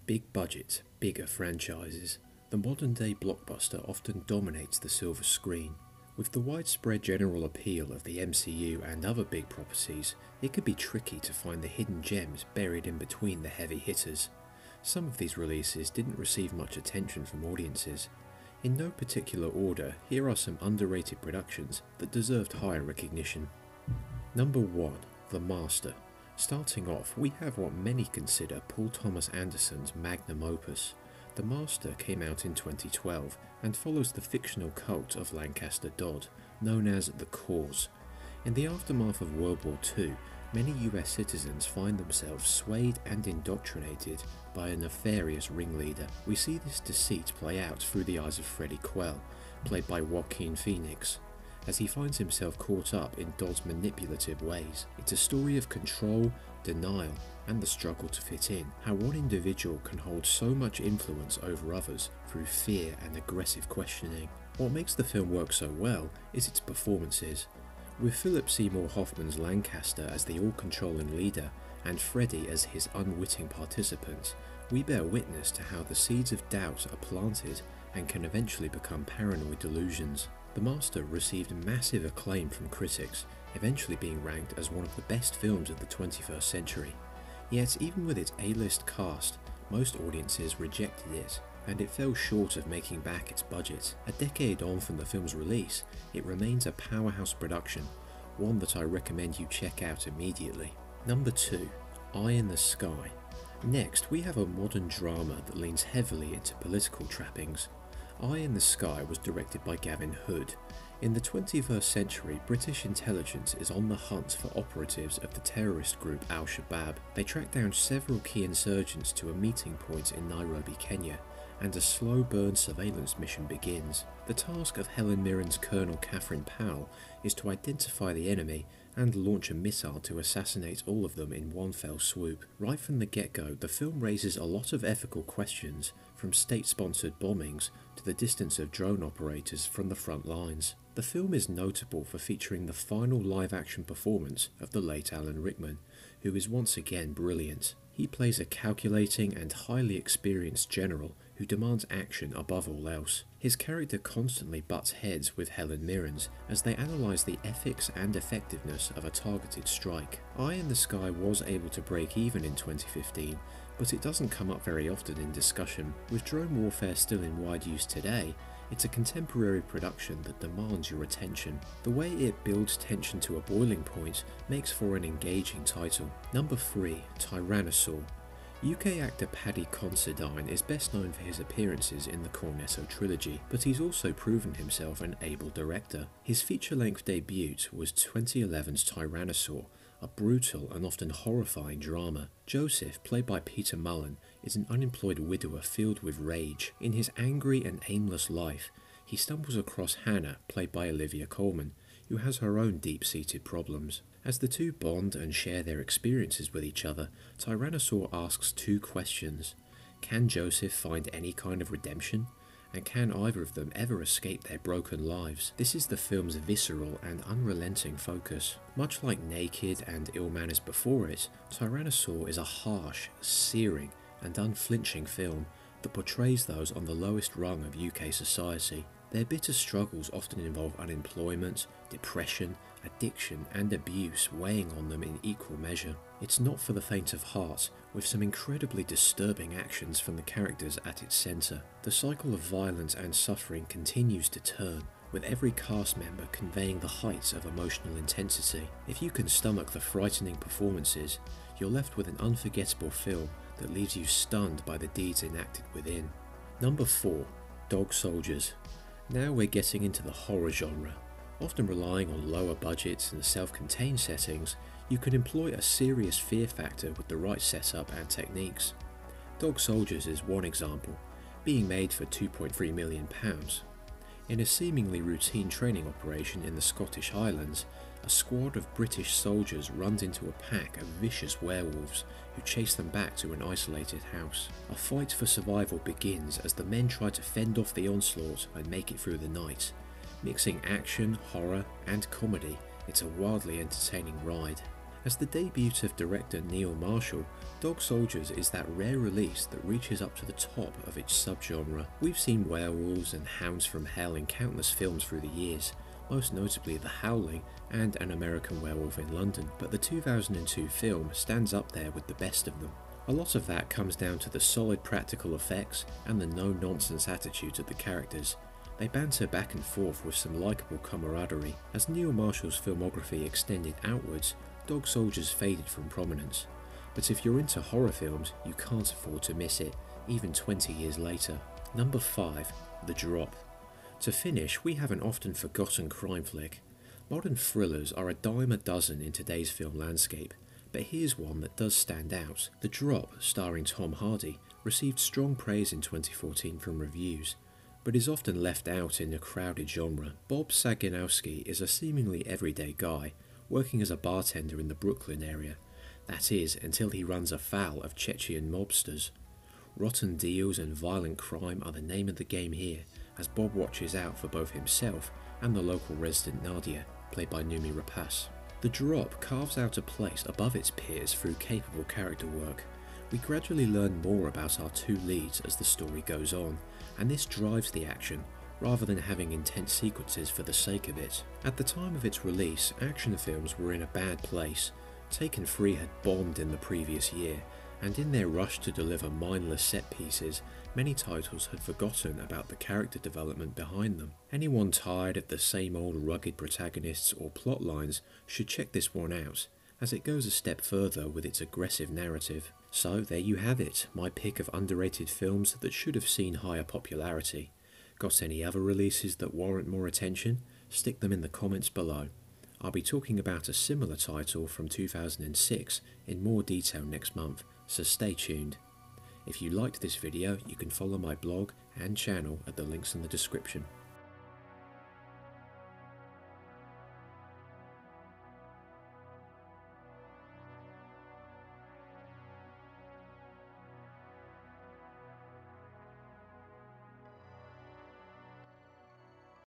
Big budget, bigger franchises. The modern day blockbuster often dominates the silver screen. With the widespread general appeal of the MCU and other big properties, it can be tricky to find the hidden gems buried in between the heavy hitters. Some of these releases didn't receive much attention from audiences. In no particular order, here are some underrated productions that deserved higher recognition. Number 1. The Master. Starting off, we have what many consider Paul Thomas Anderson's magnum opus. The Master came out in 2012 and follows the fictional cult of Lancaster Dodd, known as the Cause. In the aftermath of World War II, many US citizens find themselves swayed and indoctrinated by a nefarious ringleader. We see this deceit play out through the eyes of Freddie Quell, played by Joaquin Phoenix, as he finds himself caught up in Dodd's manipulative ways. It's a story of control, denial, and the struggle to fit in, how one individual can hold so much influence over others through fear and aggressive questioning. What makes the film work so well is its performances. With Philip Seymour Hoffman's Lancaster as the all-controlling leader and Freddie as his unwitting participant, we bear witness to how the seeds of doubt are planted and can eventually become paranoid delusions. The Master received massive acclaim from critics, eventually being ranked as one of the best films of the 21st century. Yet even with its A-list cast, most audiences rejected it, and it fell short of making back its budget. A decade on from the film's release, it remains a powerhouse production, one that I recommend you check out immediately. Number 2. Eye in the Sky. Next, we have a modern drama that leans heavily into political trappings. Eye in the Sky was directed by Gavin Hood. In the 21st century, British intelligence is on the hunt for operatives of the terrorist group Al-Shabaab. They track down several key insurgents to a meeting point in Nairobi, Kenya, and a slow burn surveillance mission begins. The task of Helen Mirren's Colonel Catherine Powell is to identify the enemy and launch a missile to assassinate all of them in one fell swoop. Right from the get-go, the film raises a lot of ethical questions, from state-sponsored bombings to the distance of drone operators from the front lines. The film is notable for featuring the final live-action performance of the late Alan Rickman, who is once again brilliant. He plays a calculating and highly experienced general who demands action above all else. His character constantly butts heads with Helen Mirren's as they analyse the ethics and effectiveness of a targeted strike. Eye in the Sky was able to break even in 2015, but it doesn't come up very often in discussion. With drone warfare still in wide use today, it's a contemporary production that demands your attention. The way it builds tension to a boiling point makes for an engaging title. Number 3. Tyrannosaur. UK actor Paddy Considine is best known for his appearances in the Cornetto trilogy, but he's also proven himself an able director. His feature-length debut was 2011's Tyrannosaur, a brutal and often horrifying drama. Joseph, played by Peter Mullen, is an unemployed widower filled with rage. In his angry and aimless life, he stumbles across Hannah, played by Olivia Colman, who has her own deep-seated problems. As the two bond and share their experiences with each other, Tyrannosaur asks two questions. Can Joseph find any kind of redemption? And can either of them ever escape their broken lives? This is the film's visceral and unrelenting focus. Much like Naked and Ill Manners before it, Tyrannosaur is a harsh, searing and unflinching film that portrays those on the lowest rung of UK society. Their bitter struggles often involve unemployment, depression, addiction and abuse weighing on them in equal measure. It's not for the faint of heart, with some incredibly disturbing actions from the characters at its centre. The cycle of violence and suffering continues to turn, with every cast member conveying the heights of emotional intensity. If you can stomach the frightening performances, you're left with an unforgettable film that leaves you stunned by the deeds enacted within. Number 4. Dog Soldiers. Now we're getting into the horror genre. Often relying on lower budgets and self-contained settings, you can employ a serious fear factor with the right setup and techniques. Dog Soldiers is one example, being made for £2.3 million. In a seemingly routine training operation in the Scottish Highlands, a squad of British soldiers runs into a pack of vicious werewolves who chase them back to an isolated house. A fight for survival begins as the men try to fend off the onslaught and make it through the night. Mixing action, horror and comedy, it's a wildly entertaining ride. As the debut of director Neil Marshall, Dog Soldiers is that rare release that reaches up to the top of its subgenre. We've seen werewolves and hounds from hell in countless films through the years, most notably The Howling and An American Werewolf in London, but the 2002 film stands up there with the best of them. A lot of that comes down to the solid practical effects and the no-nonsense attitudes of the characters. They banter back and forth with some likeable camaraderie. As Neil Marshall's filmography extended outwards, Dog Soldiers faded from prominence. But if you're into horror films, you can't afford to miss it, even 20 years later. Number 5. The Drop. To finish, we have an often forgotten crime flick. Modern thrillers are a dime a dozen in today's film landscape, but here's one that does stand out. The Drop, starring Tom Hardy, received strong praise in 2014 from reviews, but is often left out in a crowded genre. Bob Saganowski is a seemingly everyday guy, working as a bartender in the Brooklyn area. That is, until he runs afoul of Chechen mobsters. Rotten deals and violent crime are the name of the game here, as Bob watches out for both himself and the local resident Nadia, played by Noomi Rapace. The Drop carves out a place above its peers through capable character work. We gradually learn more about our two leads as the story goes on, and this drives the action, rather than having intense sequences for the sake of it. At the time of its release, action films were in a bad place. Taken 3 had bombed in the previous year, and in their rush to deliver mindless set pieces, many titles had forgotten about the character development behind them. Anyone tired of the same old rugged protagonists or plot lines should check this one out, as it goes a step further with its aggressive narrative. So there you have it, my pick of underrated films that should have seen higher popularity. Got any other releases that warrant more attention? Stick them in the comments below. I'll be talking about a similar title from 2006 in more detail next month, so stay tuned. If you liked this video, you can follow my blog and channel at the links in the description.